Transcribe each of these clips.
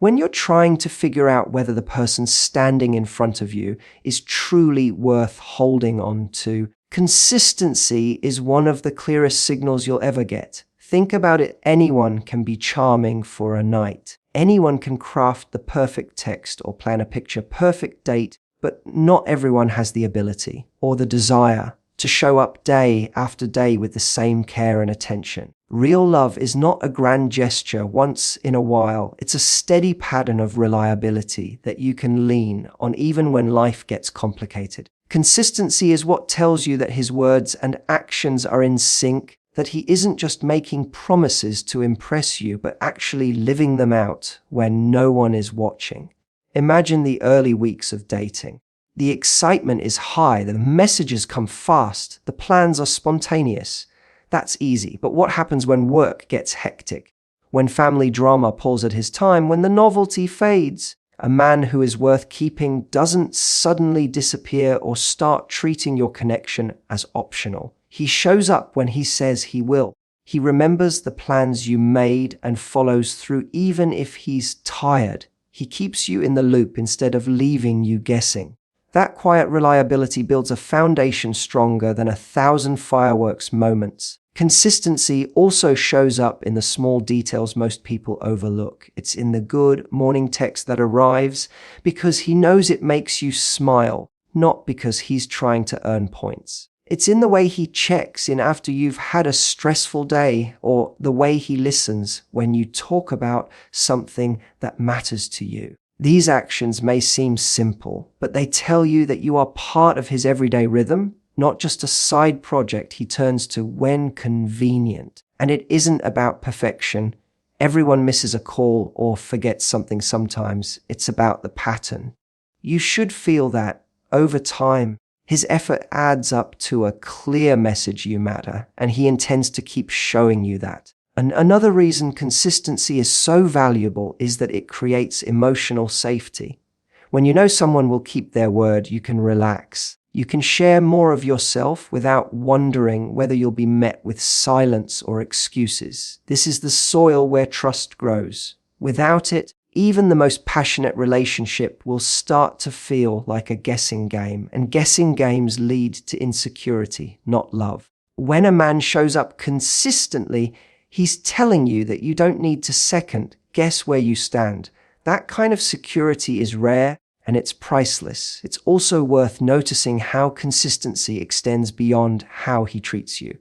When you're trying to figure out whether the person standing in front of you is truly worth holding on to, consistency is one of the clearest signals you'll ever get. Think about it. Anyone can be charming for a night. Anyone can craft the perfect text or plan a picture-perfect date, but not everyone has the ability or the desire to show up day after day with the same care and attention. Real love is not a grand gesture once in a while. It's a steady pattern of reliability that you can lean on even when life gets complicated. Consistency is what tells you that his words and actions are in sync, that he isn't just making promises to impress you, but actually living them out when no one is watching. Imagine the early weeks of dating. The excitement is high, the messages come fast, the plans are spontaneous. That's easy, but what happens when work gets hectic? When family drama pulls at his time, when the novelty fades? A man who is worth keeping doesn't suddenly disappear or start treating your connection as optional. He shows up when he says he will. He remembers the plans you made and follows through even if he's tired. He keeps you in the loop instead of leaving you guessing. That quiet reliability builds a foundation stronger than 1,000 fireworks moments. Consistency also shows up in the small details most people overlook. It's in the good morning text that arrives because he knows it makes you smile, not because he's trying to earn points. It's in the way he checks in after you've had a stressful day, or the way he listens when you talk about something that matters to you. These actions may seem simple, but they tell you that you are part of his everyday rhythm, not just a side project he turns to when convenient. And it isn't about perfection. Everyone misses a call or forgets something sometimes. It's about the pattern. You should feel that over time. His effort adds up to a clear message you matter, and he intends to keep showing you that. And another reason consistency is so valuable is that it creates emotional safety. When you know someone will keep their word, you can relax. You can share more of yourself without wondering whether you'll be met with silence or excuses. This is the soil where trust grows. Without it, even the most passionate relationship will start to feel like a guessing game, and guessing games lead to insecurity, not love. When a man shows up consistently, he's telling you that you don't need to second guess where you stand. That kind of security is rare and it's priceless. It's also worth noticing how consistency extends beyond how he treats you.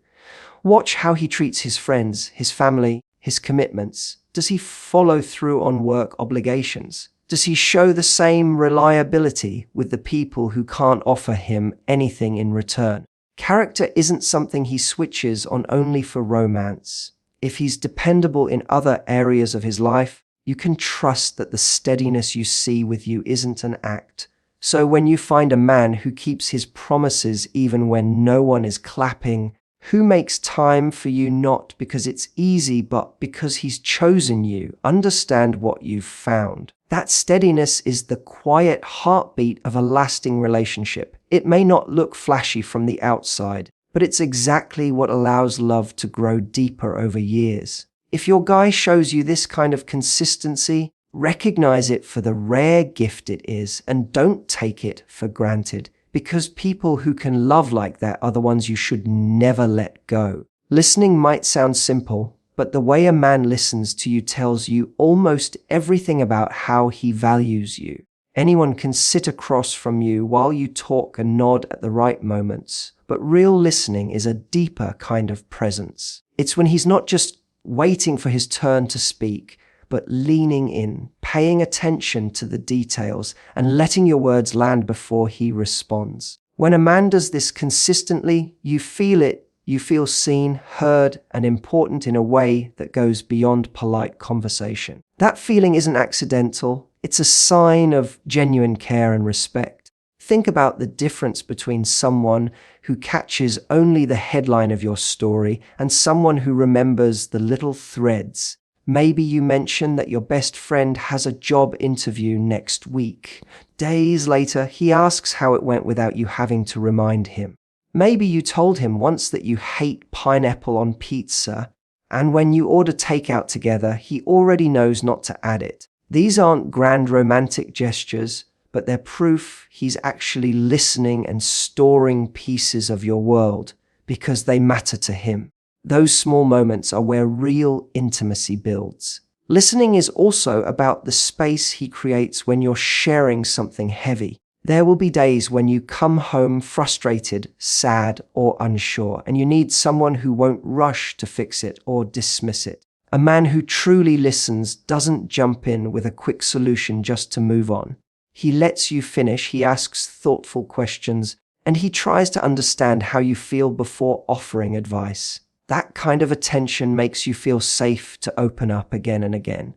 Watch how he treats his friends, his family, his commitments. Does he follow through on work obligations? Does he show the same reliability with the people who can't offer him anything in return? Character isn't something he switches on only for romance. If he's dependable in other areas of his life, you can trust that the steadiness you see with you isn't an act. So when you find a man who keeps his promises even when no one is clapping, who makes time for you not because it's easy but because he's chosen you, understand what you've found. That steadiness is the quiet heartbeat of a lasting relationship. It may not look flashy from the outside, but it's exactly what allows love to grow deeper over years. If your guy shows you this kind of consistency, recognize it for the rare gift it is and don't take it for granted, because people who can love like that are the ones you should never let go. Listening might sound simple, but the way a man listens to you tells you almost everything about how he values you. Anyone can sit across from you while you talk and nod at the right moments, but real listening is a deeper kind of presence. It's when he's not just waiting for his turn to speak, but leaning in, paying attention to the details, and letting your words land before he responds. When a man does this consistently, you feel it. You feel seen, heard, and important in a way that goes beyond polite conversation. That feeling isn't accidental. It's a sign of genuine care and respect. Think about the difference between someone who catches only the headline of your story and someone who remembers the little threads. Maybe you mention that your best friend has a job interview next week. Days later, he asks how it went without you having to remind him. Maybe you told him once that you hate pineapple on pizza, and when you order takeout together, he already knows not to add it. These aren't grand romantic gestures, but they're proof he's actually listening and storing pieces of your world because they matter to him. Those small moments are where real intimacy builds. Listening is also about the space he creates when you're sharing something heavy. There will be days when you come home frustrated, sad, or unsure, and you need someone who won't rush to fix it or dismiss it. A man who truly listens doesn't jump in with a quick solution just to move on. He lets you finish, he asks thoughtful questions, and he tries to understand how you feel before offering advice. That kind of attention makes you feel safe to open up again and again.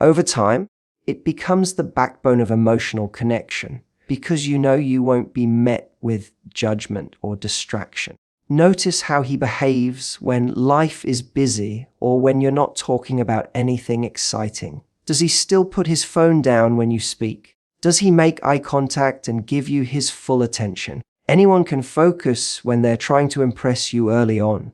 Over time, it becomes the backbone of emotional connection, because you know you won't be met with judgment or distraction. Notice how he behaves when life is busy or when you're not talking about anything exciting. Does he still put his phone down when you speak? Does he make eye contact and give you his full attention? Anyone can focus when they're trying to impress you early on.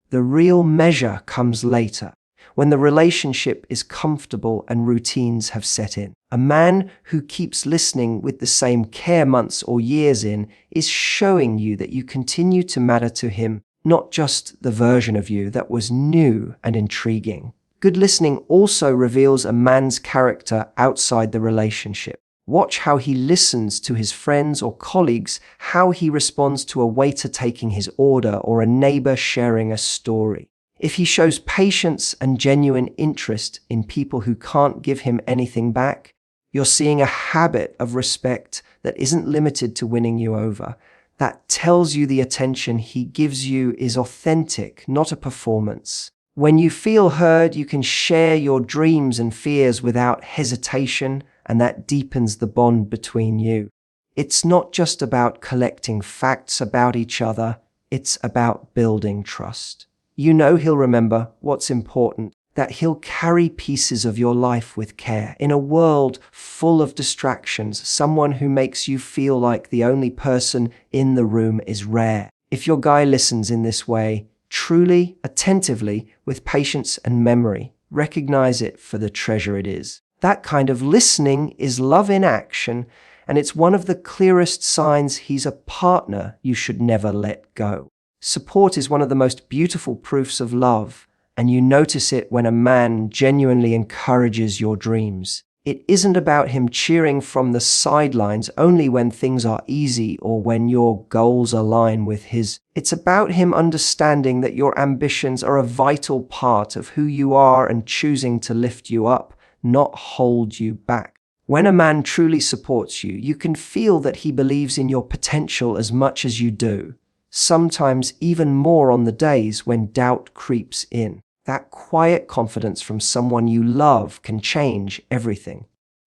The real measure comes later, when the relationship is comfortable and routines have set in. A man who keeps listening with the same care months or years in is showing you that you continue to matter to him, not just the version of you that was new and intriguing. Good listening also reveals a man's character outside the relationship. Watch how he listens to his friends or colleagues, how he responds to a waiter taking his order or a neighbor sharing a story. If he shows patience and genuine interest in people who can't give him anything back, you're seeing a habit of respect that isn't limited to winning you over. That tells you the attention he gives you is authentic, not a performance. When you feel heard, you can share your dreams and fears without hesitation, and that deepens the bond between you. It's not just about collecting facts about each other, it's about building trust. You know he'll remember what's important, that he'll carry pieces of your life with care. In a world full of distractions, someone who makes you feel like the only person in the room is rare. If your guy listens in this way, truly, attentively, with patience and memory, recognize it for the treasure it is. That kind of listening is love in action, and it's one of the clearest signs he's a partner you should never let go. Support is one of the most beautiful proofs of love, and you notice it when a man genuinely encourages your dreams. It isn't about him cheering from the sidelines only when things are easy or when your goals align with his. It's about him understanding that your ambitions are a vital part of who you are and choosing to lift you up, not hold you back. When a man truly supports you, you can feel that he believes in your potential as much as you do, sometimes even more on the days when doubt creeps in. That quiet confidence from someone you love can change everything.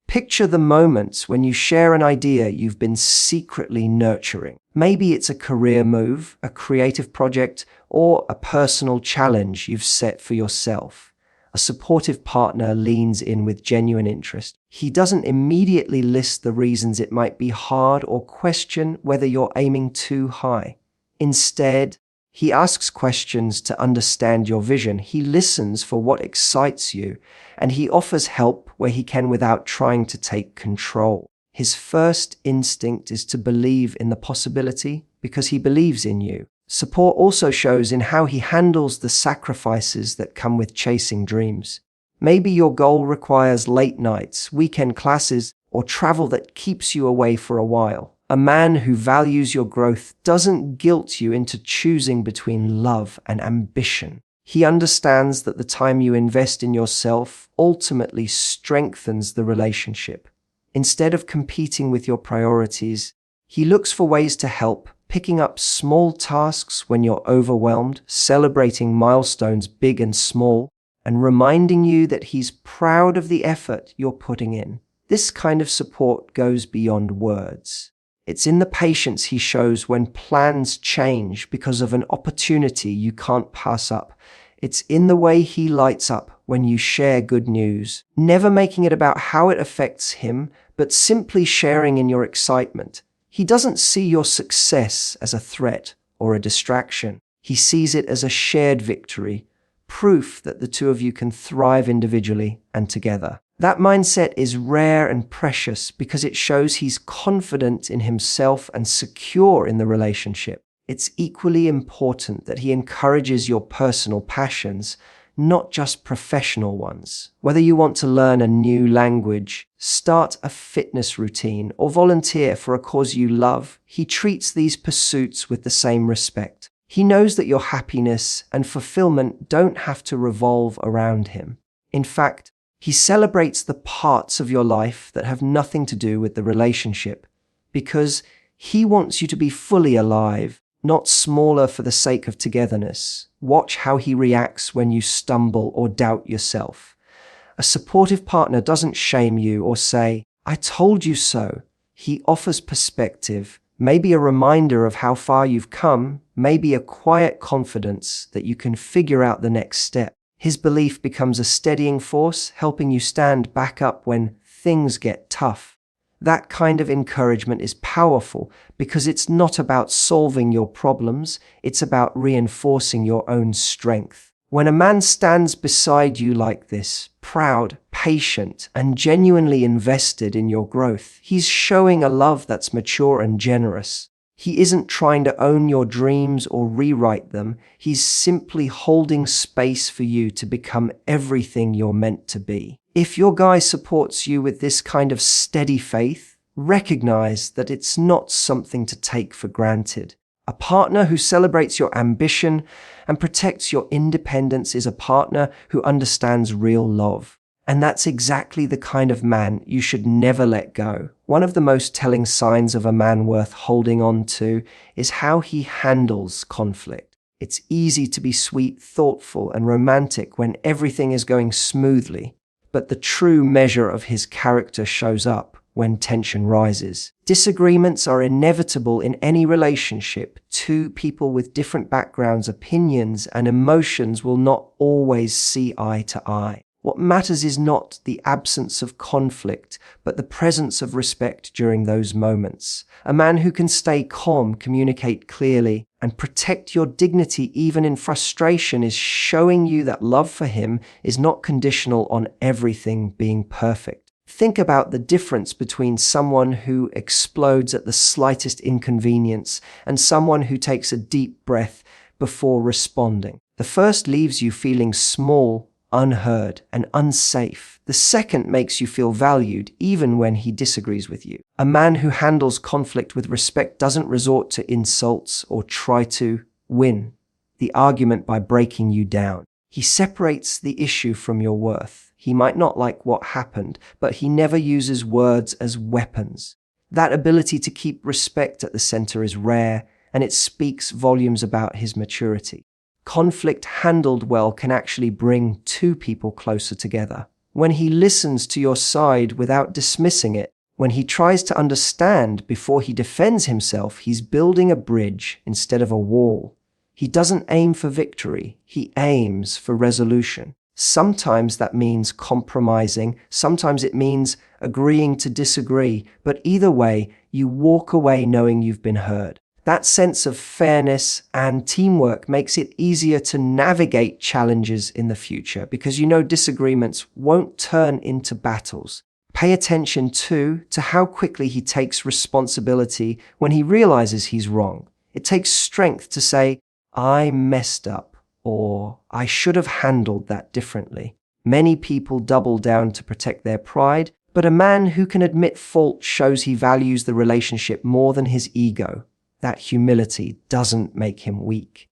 Picture the moments when you share an idea you've been secretly nurturing. Maybe it's a career move, a creative project, or a personal challenge you've set for yourself. A supportive partner leans in with genuine interest. He doesn't immediately list the reasons it might be hard or question whether you're aiming too high. Instead, he asks questions to understand your vision. He listens for what excites you, and he offers help where he can without trying to take control. His first instinct is to believe in the possibility because he believes in you. Support also shows in how he handles the sacrifices that come with chasing dreams. Maybe your goal requires late nights, weekend classes, or travel that keeps you away for a while. A man who values your growth doesn't guilt you into choosing between love and ambition. He understands that the time you invest in yourself ultimately strengthens the relationship. Instead of competing with your priorities, he looks for ways to help, picking up small tasks when you're overwhelmed, celebrating milestones big and small, and reminding you that he's proud of the effort you're putting in. This kind of support goes beyond words. It's in the patience he shows when plans change because of an opportunity you can't pass up. It's in the way he lights up when you share good news, never making it about how it affects him, but simply sharing in your excitement. He doesn't see your success as a threat or a distraction. He sees it as a shared victory, proof that the two of you can thrive individually and together. That mindset is rare and precious because it shows he's confident in himself and secure in the relationship. It's equally important that he encourages your personal passions, not just professional ones. Whether you want to learn a new language, start a fitness routine, or volunteer for a cause you love, he treats these pursuits with the same respect. He knows that your happiness and fulfillment don't have to revolve around him. In fact, he celebrates the parts of your life that have nothing to do with the relationship because he wants you to be fully alive, not smaller for the sake of togetherness. Watch how he reacts when you stumble or doubt yourself. A supportive partner doesn't shame you or say, "I told you so." He offers perspective, maybe a reminder of how far you've come, maybe a quiet confidence that you can figure out the next step. His belief becomes a steadying force, helping you stand back up when things get tough. That kind of encouragement is powerful because it's not about solving your problems, it's about reinforcing your own strength. When a man stands beside you like this, proud, patient, and genuinely invested in your growth, he's showing a love that's mature and generous. He isn't trying to own your dreams or rewrite them. He's simply holding space for you to become everything you're meant to be. If your guy supports you with this kind of steady faith, recognize that it's not something to take for granted. A partner who celebrates your ambition and protects your independence is a partner who understands real love. And that's exactly the kind of man you should never let go. One of the most telling signs of a man worth holding on to is how he handles conflict. It's easy to be sweet, thoughtful, and romantic when everything is going smoothly, but the true measure of his character shows up when tension rises. Disagreements are inevitable in any relationship. Two people with different backgrounds, opinions, and emotions will not always see eye to eye. What matters is not the absence of conflict, but the presence of respect during those moments. A man who can stay calm, communicate clearly, and protect your dignity even in frustration is showing you that love for him is not conditional on everything being perfect. Think about the difference between someone who explodes at the slightest inconvenience and someone who takes a deep breath before responding. The first leaves you feeling small, unheard, and unsafe. The second makes you feel valued even when he disagrees with you. A man who handles conflict with respect doesn't resort to insults or try to win the argument by breaking you down. He separates the issue from your worth. He might not like what happened, but he never uses words as weapons. That ability to keep respect at the center is rare, and it speaks volumes about his maturity. Conflict handled well can actually bring two people closer together. When he listens to your side without dismissing it, when he tries to understand before he defends himself, he's building a bridge instead of a wall. He doesn't aim for victory, he aims for resolution. Sometimes that means compromising, sometimes it means agreeing to disagree, but either way, you walk away knowing you've been heard. That sense of fairness and teamwork makes it easier to navigate challenges in the future because you know disagreements won't turn into battles. Pay attention too to how quickly he takes responsibility when he realizes he's wrong. It takes strength to say, "I messed up," or "I should have handled that differently." Many people double down to protect their pride, but a man who can admit fault shows he values the relationship more than his ego. That humility doesn't make him weak.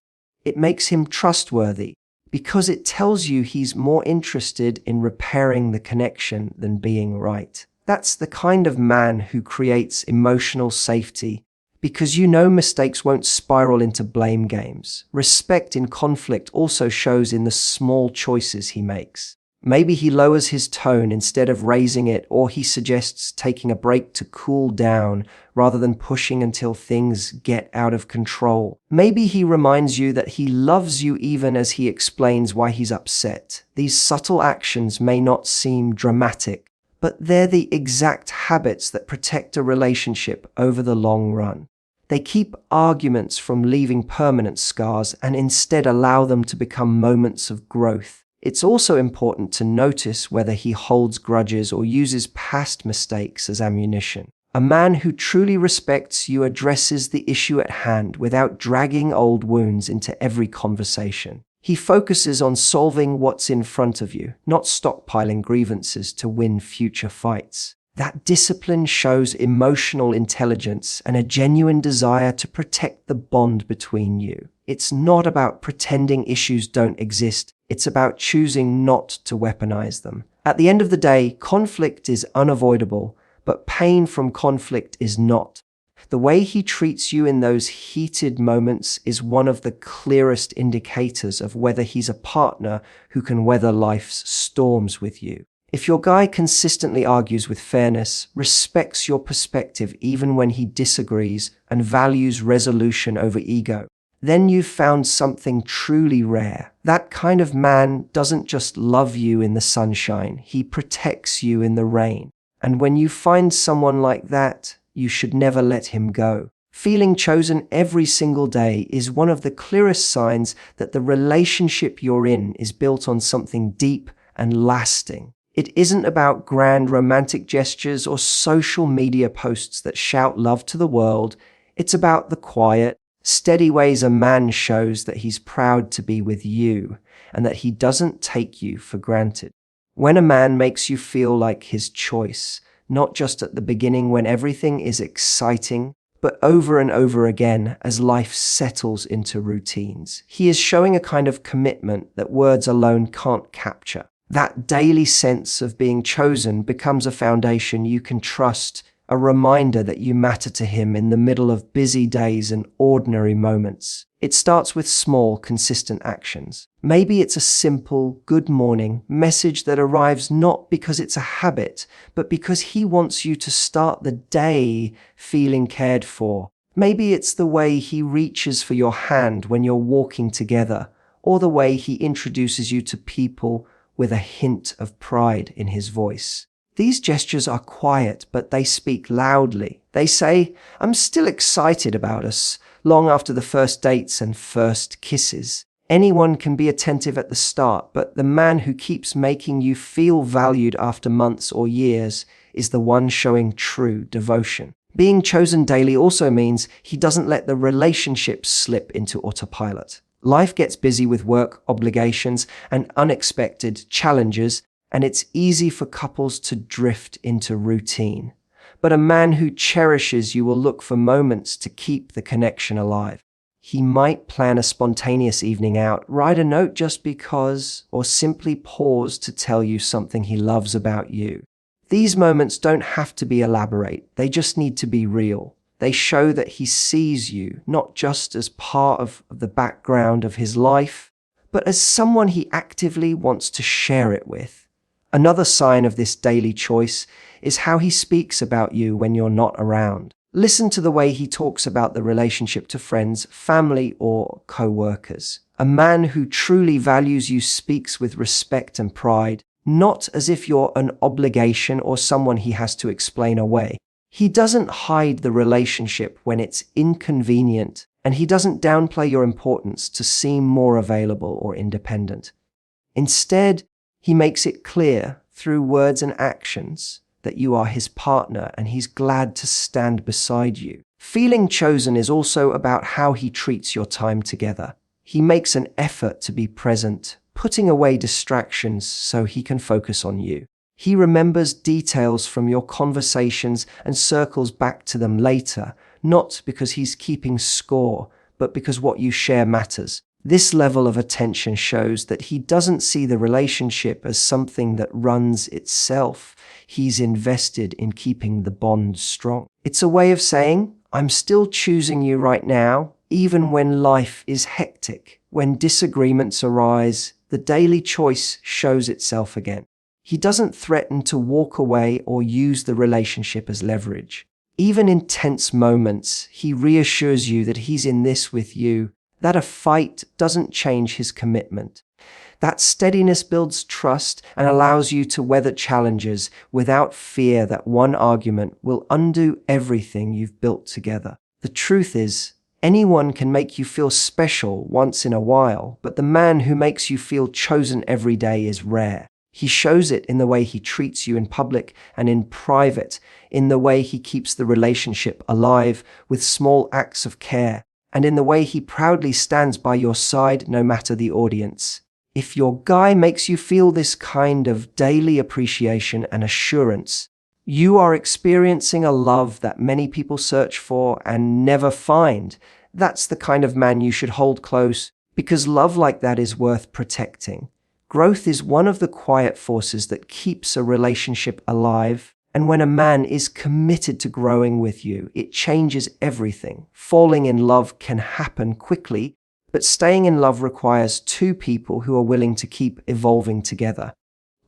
It makes him trustworthy because it tells you he's more interested in repairing the connection than being right. That's the kind of man who creates emotional safety because you know mistakes won't spiral into blame games. Respect in conflict also shows in the small choices he makes. Maybe he lowers his tone instead of raising it, or he suggests taking a break to cool down rather than pushing until things get out of control. Maybe he reminds you that he loves you even as he explains why he's upset. These subtle actions may not seem dramatic, but they're the exact habits that protect a relationship over the long run. They keep arguments from leaving permanent scars and instead allow them to become moments of growth. It's also important to notice whether he holds grudges or uses past mistakes as ammunition. A man who truly respects you addresses the issue at hand without dragging old wounds into every conversation. He focuses on solving what's in front of you, not stockpiling grievances to win future fights. That discipline shows emotional intelligence and a genuine desire to protect the bond between you. It's not about pretending issues don't exist. It's about choosing not to weaponize them. At the end of the day, conflict is unavoidable, but pain from conflict is not. The way he treats you in those heated moments is one of the clearest indicators of whether he's a partner who can weather life's storms with you. If your guy consistently argues with fairness, respects your perspective even when he disagrees, and values resolution over ego, then you've found something truly rare. That kind of man doesn't just love you in the sunshine, he protects you in the rain. And when you find someone like that, you should never let him go. Feeling chosen every single day is one of the clearest signs that the relationship you're in is built on something deep and lasting. It isn't about grand romantic gestures or social media posts that shout love to the world. It's about the quiet, steady ways a man shows that he's proud to be with you and that he doesn't take you for granted. When a man makes you feel like his choice, not just at the beginning when everything is exciting, but over and over again as life settles into routines, he is showing a kind of commitment that words alone can't capture. That daily sense of being chosen becomes a foundation you can trust, a reminder that you matter to him in the middle of busy days and ordinary moments. It starts with small, consistent actions. Maybe it's a simple good morning message that arrives not because it's a habit, but because he wants you to start the day feeling cared for. Maybe it's the way he reaches for your hand when you're walking together, or the way he introduces you to people with a hint of pride in his voice. These gestures are quiet, but they speak loudly. They say, "I'm still excited about us," long after the first dates and first kisses. Anyone can be attentive at the start, but the man who keeps making you feel valued after months or years is the one showing true devotion. Being chosen daily also means he doesn't let the relationship slip into autopilot. Life gets busy with work, obligations, and unexpected challenges, and it's easy for couples to drift into routine. But a man who cherishes you will look for moments to keep the connection alive. He might plan a spontaneous evening out, write a note just because, or simply pause to tell you something he loves about you. These moments don't have to be elaborate, they just need to be real. They show that he sees you not just as part of the background of his life, but as someone he actively wants to share it with. Another sign of this daily choice is how he speaks about you when you're not around. Listen to the way he talks about the relationship to friends, family, or co-workers. A man who truly values you speaks with respect and pride, not as if you're an obligation or someone he has to explain away. He doesn't hide the relationship when it's inconvenient, and he doesn't downplay your importance to seem more available or independent. Instead, he makes it clear through words and actions that you are his partner and he's glad to stand beside you. Feeling chosen is also about how he treats your time together. He makes an effort to be present, putting away distractions so he can focus on you. He remembers details from your conversations and circles back to them later, not because he's keeping score, but because what you share matters. This level of attention shows that he doesn't see the relationship as something that runs itself. He's invested in keeping the bond strong. It's a way of saying, "I'm still choosing you right now, even when life is hectic." When disagreements arise, the daily choice shows itself again. He doesn't threaten to walk away or use the relationship as leverage. Even in tense moments, he reassures you that he's in this with you, that a fight doesn't change his commitment. That steadiness builds trust and allows you to weather challenges without fear that one argument will undo everything you've built together. The truth is, Anyone can make you feel special once in a while, but the man who makes you feel chosen every day is rare. He shows it in the way he treats you in public and in private, in the way he keeps the relationship alive with small acts of care, and in the way he proudly stands by your side no matter the audience. If your guy makes you feel this kind of daily appreciation and assurance, you are experiencing a love that many people search for and never find. That's the kind of man you should hold close, because love like that is worth protecting. Growth is one of the quiet forces that keeps a relationship alive, and when a man is committed to growing with you, it changes everything. Falling in love can happen quickly, but staying in love requires two people who are willing to keep evolving together.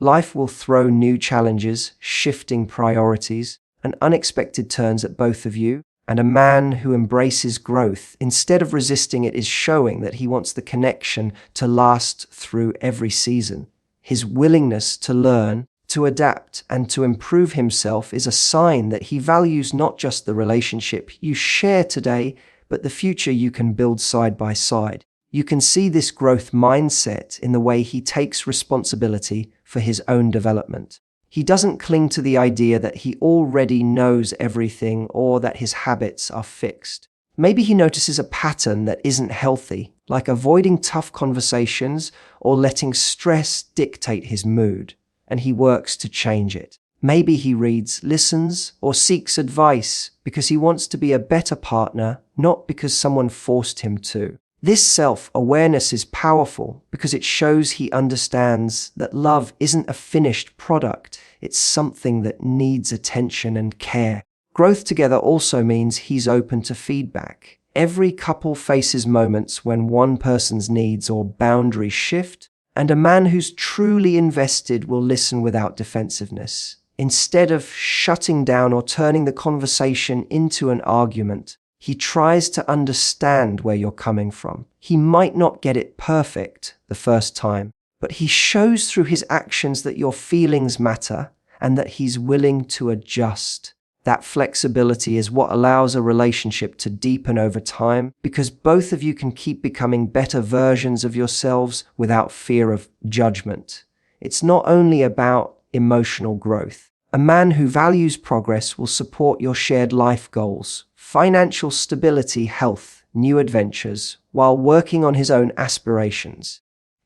Life will throw new challenges, shifting priorities, and unexpected turns at both of you, and a man who embraces growth instead of resisting it is showing that he wants the connection to last through every season. His willingness to learn, to adapt, and to improve himself is a sign that he values not just the relationship you share today, but the future you can build side by side. You can see this growth mindset in the way he takes responsibility for his own development. He doesn't cling to the idea that he already knows everything or that his habits are fixed. Maybe he notices a pattern that isn't healthy, like avoiding tough conversations or letting stress dictate his mood, and he works to change it. Maybe he reads, listens, or seeks advice because he wants to be a better partner, not because someone forced him to. This self-awareness is powerful because it shows he understands that love isn't a finished product, it's something that needs attention and care. Growth together also means he's open to feedback. Every couple faces moments when one person's needs or boundaries shift, and a man who's truly invested will listen without defensiveness. Instead of shutting down or turning the conversation into an argument, he tries to understand where you're coming from. He might not get it perfect the first time, but he shows through his actions that your feelings matter and that he's willing to adjust. That flexibility is what allows a relationship to deepen over time because both of you can keep becoming better versions of yourselves without fear of judgment. It's not only about emotional growth. A man who values progress will support your shared life goals, financial stability, health, new adventures, while working on his own aspirations.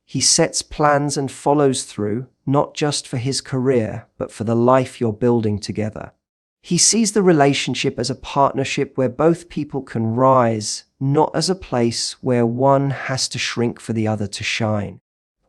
He sets plans and follows through, not just for his career, but for the life you're building together. He sees the relationship as a partnership where both people can rise, not as a place where one has to shrink for the other to shine.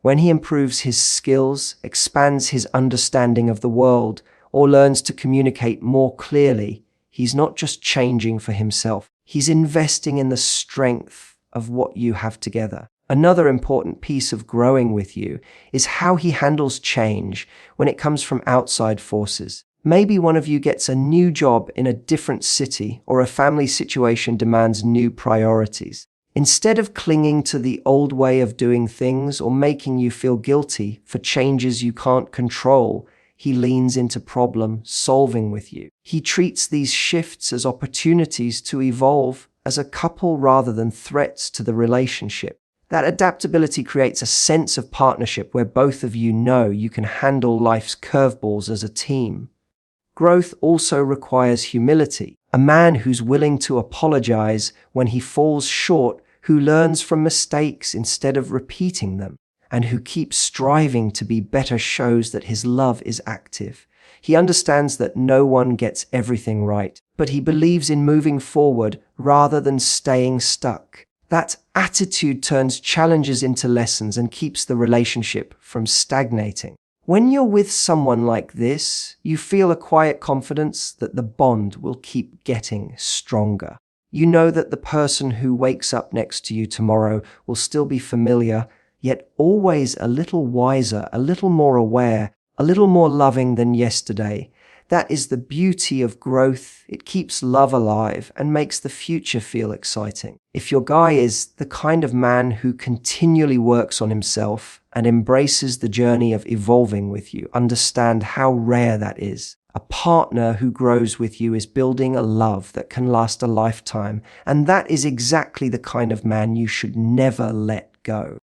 When he improves his skills, expands his understanding of the world, or learns to communicate more clearly, he's not just changing for himself. He's investing in the strength of what you have together. Another important piece of growing with you is how he handles change when it comes from outside forces. Maybe one of you gets a new job in a different city, or a family situation demands new priorities. Instead of clinging to the old way of doing things or making you feel guilty for changes you can't control, he leans into problem solving with you. He treats these shifts as opportunities to evolve as a couple rather than threats to the relationship. That adaptability creates a sense of partnership where both of you know you can handle life's curveballs as a team. Growth also requires humility. A man who's willing to apologize when he falls short, who learns from mistakes instead of repeating them, and who keeps striving to be better shows that his love is active. He understands that no one gets everything right, but he believes in moving forward rather than staying stuck. That attitude turns challenges into lessons and keeps the relationship from stagnating. When you're with someone like this, you feel a quiet confidence that the bond will keep getting stronger. You know that the person who wakes up next to you tomorrow will still be familiar, yet always a little wiser, a little more aware, a little more loving than yesterday. That is the beauty of growth. It keeps love alive and makes the future feel exciting. If your guy is the kind of man who continually works on himself and embraces the journey of evolving with you, understand how rare that is. A partner who grows with you is building a love that can last a lifetime, and that is exactly the kind of man you should never let go.